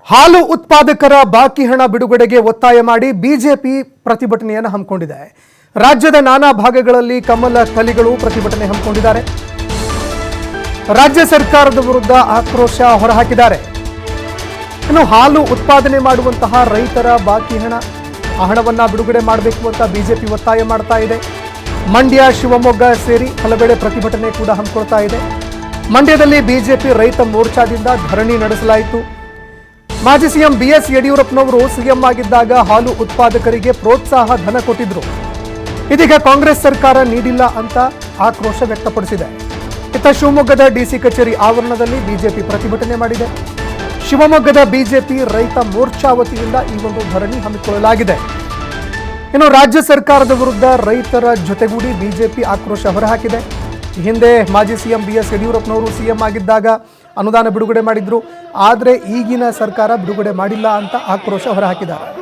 ಹಾಲು ಉತ್ಪಾದಕರ ಬಾಕಿ ಹಣ ಬಿಡುಗಡೆಗೆ ಒತ್ತಾಯ ಮಾಡಿ ಬಿಜೆಪಿ ಪ್ರತಿಭಟನೆಯನ್ನು ಹಮ್ಮಿಕೊಂಡಿದೆ. ರಾಜ್ಯದ ನಾನಾ ಭಾಗಗಳಲ್ಲಿ ಕಮಲ ಕಲಿಗಳು ಪ್ರತಿಭಟನೆ ಹಮ್ಮಿಕೊಂಡಿದ್ದಾರೆ. ರಾಜ್ಯ ಸರ್ಕಾರದ ವಿರುದ್ಧ ಆಕ್ರೋಶ ಹೊರಹಾಕಿದ್ದಾರೆ. ಇನ್ನು ಹಾಲು ಉತ್ಪಾದನೆ ಮಾಡುವಂತಹ ರೈತರ ಬಾಕಿ ಹಣವನ್ನ ಬಿಡುಗಡೆ ಮಾಡಬೇಕು ಅಂತ ಬಿಜೆಪಿ ಒತ್ತಾಯ ಮಾಡ್ತಾ ಇದೆ. ಮಂಡ್ಯ, ಶಿವಮೊಗ್ಗ ಸೇರಿ ಹಲವೆಡೆ ಪ್ರತಿಭಟನೆ ಕೂಡ ಹಮ್ಮಿಕೊಳ್ತಾ ಇದೆ. ಮಂಡ್ಯದಲ್ಲಿ ಬಿಜೆಪಿ ರೈತ ಮೋರ್ಚಾದಿಂದ ಧರಣಿ ನಡೆಸಲಾಯಿತು. ಮಾಜಿ ಸಿಎಂ ಬಿಎಸ್ ಯಡಿಯೂರಪ್ಪನವರು ಸಿಎಂ ಆಗಿದ್ದಾಗ ಹಾಲು ಉತ್ಪಾದಕರಿಗೆ ಪ್ರೋತ್ಸಾಹ ಧನ ಕೊಟ್ಟಿದ್ರು. ಇದೀಗ ಕಾಂಗ್ರೆಸ್ ಸರ್ಕಾರ ನೀಡಿಲ್ಲ ಅಂತ ಆಕ್ರೋಶ ವ್ಯಕ್ತಪಡಿಸಿದೆ. ಇತ್ತ ಶಿವಮೊಗ್ಗದ ಡಿಸಿ ಕಚೇರಿ ಆವರಣದಲ್ಲಿ ಬಿಜೆಪಿ ಪ್ರತಿಭಟನೆ ಮಾಡಿದೆ. ಶಿವಮೊಗ್ಗದ ಬಿಜೆಪಿ ರೈತ ಮೋರ್ಚಾ ವತಿಯಿಂದ ಈ ಒಂದು ಧರಣಿ ಹಮ್ಮಿಕೊಳ್ಳಲಾಗಿದೆ. ಇನ್ನು ರಾಜ್ಯ ಸರ್ಕಾರದ ವಿರುದ್ಧ ರೈತರ ಜೊತೆಗೂಡಿ ಬಿಜೆಪಿ ಆಕ್ರೋಶ ಹೊರಹಾಕಿದೆ. ಹಿಂದೆ ಮಾಜಿ ಸಿಎಂ ಬಿಎಸ್ ಯಡಿಯೂರಪ್ಪನವರು ಸಿಎಂ ಆಗಿದ್ದಾಗ ಅನುದಾನ ಬಿಡುಗಡೆ ಮಾಡಿದ್ರು, ಆದರೆ ಈಗಿನ ಸರ್ಕಾರ ಬಿಡುಗಡೆ ಮಾಡಿಲ್ಲ ಅಂತ ಆಕ್ರೋಶ ಹೊರಹಾಕಿದ್ದಾರೆ.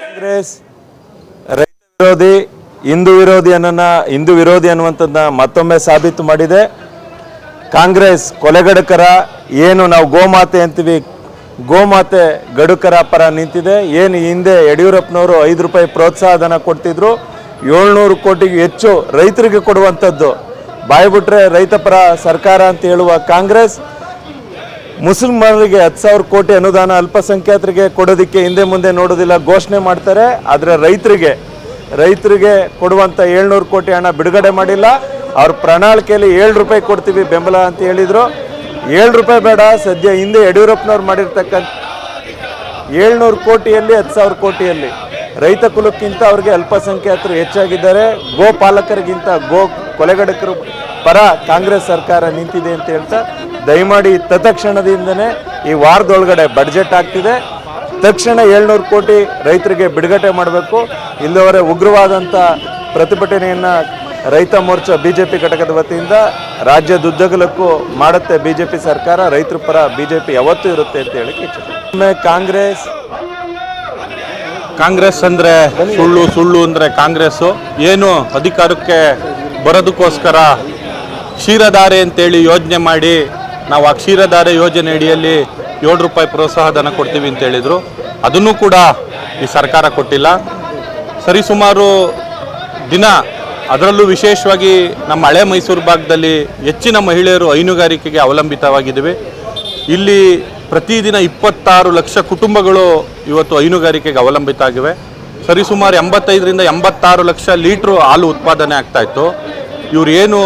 ಕಾಂಗ್ರೆಸ್ ರೈತ ವಿರೋಧಿ, ಹಿಂದೂ ವಿರೋಧಿ ಅನ್ನುವಂಥದ್ದನ್ನ ಮತ್ತೊಮ್ಮೆ ಸಾಬೀತು ಮಾಡಿದೆ. ಕಾಂಗ್ರೆಸ್ ಕೊಲೆಗಡಕರ, ಏನು ನಾವು ಗೋಮಾತೆ ಅಂತೀವಿ, ಗೋಮಾತೆ ಗಡುಕರ ಪರ ನಿಂತಿದೆ. ಏನು ಹಿಂದೆ ಯಡಿಯೂರಪ್ಪನವರು 5 ರೂಪಾಯಿ ಪ್ರೋತ್ಸಾಹ ಧನ ಕೊಡ್ತಿದ್ರು, 700 ಕೋಟಿಗೆ ಹೆಚ್ಚು ರೈತರಿಗೆ ಕೊಡುವಂಥದ್ದು. ಬಾಯಿ ಬಿಟ್ರೆ ರೈತ ಪರ ಸರ್ಕಾರ ಅಂತ ಹೇಳುವ ಕಾಂಗ್ರೆಸ್ ಮುಸಲ್ಮಾನರಿಗೆ 10,000 ಕೋಟಿ ಅನುದಾನ ಅಲ್ಪಸಂಖ್ಯಾತರಿಗೆ ಕೊಡೋದಕ್ಕೆ ಹಿಂದೆ ಮುಂದೆ ನೋಡೋದಿಲ್ಲ, ಘೋಷಣೆ ಮಾಡ್ತಾರೆ. ಆದರೆ ರೈತರಿಗೆ ಕೊಡುವಂಥ 700 ಕೋಟಿ ಹಣ ಬಿಡುಗಡೆ ಮಾಡಿಲ್ಲ. ಅವ್ರ ಪ್ರಣಾಳಿಕೆಯಲ್ಲಿ 7 ರೂಪಾಯಿ ಕೊಡ್ತೀವಿ ಬೆಂಬಲ ಅಂತ ಹೇಳಿದರು. 7 ರೂಪಾಯಿ ಬೇಡ, ಸದ್ಯ ಹಿಂದೆ ಯಡಿಯೂರಪ್ಪನವ್ರು ಮಾಡಿರ್ತಕ್ಕಂಥ 700 ಕೋಟಿಯಲ್ಲಿ 10,000 ಕೋಟಿಯಲ್ಲಿ ರೈತ ಕುಲಕ್ಕಿಂತ ಅವ್ರಿಗೆ ಅಲ್ಪಸಂಖ್ಯಾತರು ಹೆಚ್ಚಾಗಿದ್ದಾರೆ. ಗೋ ಪಾಲಕರಿಗಿಂತ ಗೋ ಕೊಲೆಗಡಕರು ಪರ ಕಾಂಗ್ರೆಸ್ ಸರ್ಕಾರ ನಿಂತಿದೆ ಅಂತ ಹೇಳ್ತಾ, ದಯಮಾಡಿ ತತ್ಕ್ಷಣದಿಂದನೇ ಈ ವಾರದೊಳಗಡೆ ಬಡ್ಜೆಟ್ ಆಗ್ತಿದೆ, ತಕ್ಷಣ 700 ಕೋಟಿ ರೈತರಿಗೆ ಬಿಡುಗಡೆ ಮಾಡಬೇಕು. ಇಲ್ಲವರೆ ಉಗ್ರವಾದಂಥ ಪ್ರತಿಭಟನೆಯನ್ನು ರೈತ ಮೋರ್ಚಾ ಬಿಜೆಪಿ ಘಟಕದ ವತಿಯಿಂದ ರಾಜ್ಯದುದ್ದಗಲಕ್ಕೂ ಮಾಡುತ್ತೆ ಬಿಜೆಪಿ ಸರ್ಕಾರ. ರೈತರ ಪರ ಬಿಜೆಪಿ ಯಾವತ್ತೂ ಇರುತ್ತೆ ಅಂತ ಹೇಳಕ್ಕೆ ಇಚ್ಛೆ. ಕಾಂಗ್ರೆಸ್ ಅಂದರೆ ಸುಳ್ಳು ಅಂದರೆ ಕಾಂಗ್ರೆಸ್ಸು ಏನು ಅಧಿಕಾರಕ್ಕೆ ಬರೋದಕ್ಕೋಸ್ಕರ ಕ್ಷೀರಧಾರೆ ಅಂತೇಳಿ ಯೋಜನೆ ಮಾಡಿ, ನಾವು ಆ ಕ್ಷೀರಧಾರೆ ಯೋಜನೆ ಅಡಿಯಲ್ಲಿ 7 ರೂಪಾಯಿ ಪ್ರೋತ್ಸಾಹ ಧನ ಕೊಡ್ತೀವಿ ಅಂತ ಹೇಳಿದರು. ಅದನ್ನು ಕೂಡ ಈ ಸರ್ಕಾರ ಕೊಟ್ಟಿಲ್ಲ. ಸರಿಸುಮಾರು ದಿನ, ಅದರಲ್ಲೂ ವಿಶೇಷವಾಗಿ ನಮ್ಮ ಹಳೆ ಮೈಸೂರು ಭಾಗದಲ್ಲಿ ಹೆಚ್ಚಿನ ಮಹಿಳೆಯರು ಹೈನುಗಾರಿಕೆಗೆ ಅವಲಂಬಿತವಾಗಿದ್ದೀವಿ. ಇಲ್ಲಿ ಪ್ರತಿದಿನ 26 ಲಕ್ಷ ಕುಟುಂಬಗಳು ಇವತ್ತು ಹೈನುಗಾರಿಕೆಗೆ ಅವಲಂಬಿತ ಆಗಿವೆ. ಸರಿಸುಮಾರು 85ರಿಂದ 86 ಲಕ್ಷ ಲೀಟ್ರು ಹಾಲು ಉತ್ಪಾದನೆ ಆಗ್ತಾಯಿತ್ತು. ಇವ್ರು ಏನು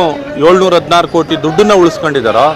716 ಕೋಟಿ ದುಡ್ಡನ್ನು ಉಳಿಸ್ಕೊಂಡಿದ್ದಾರೋ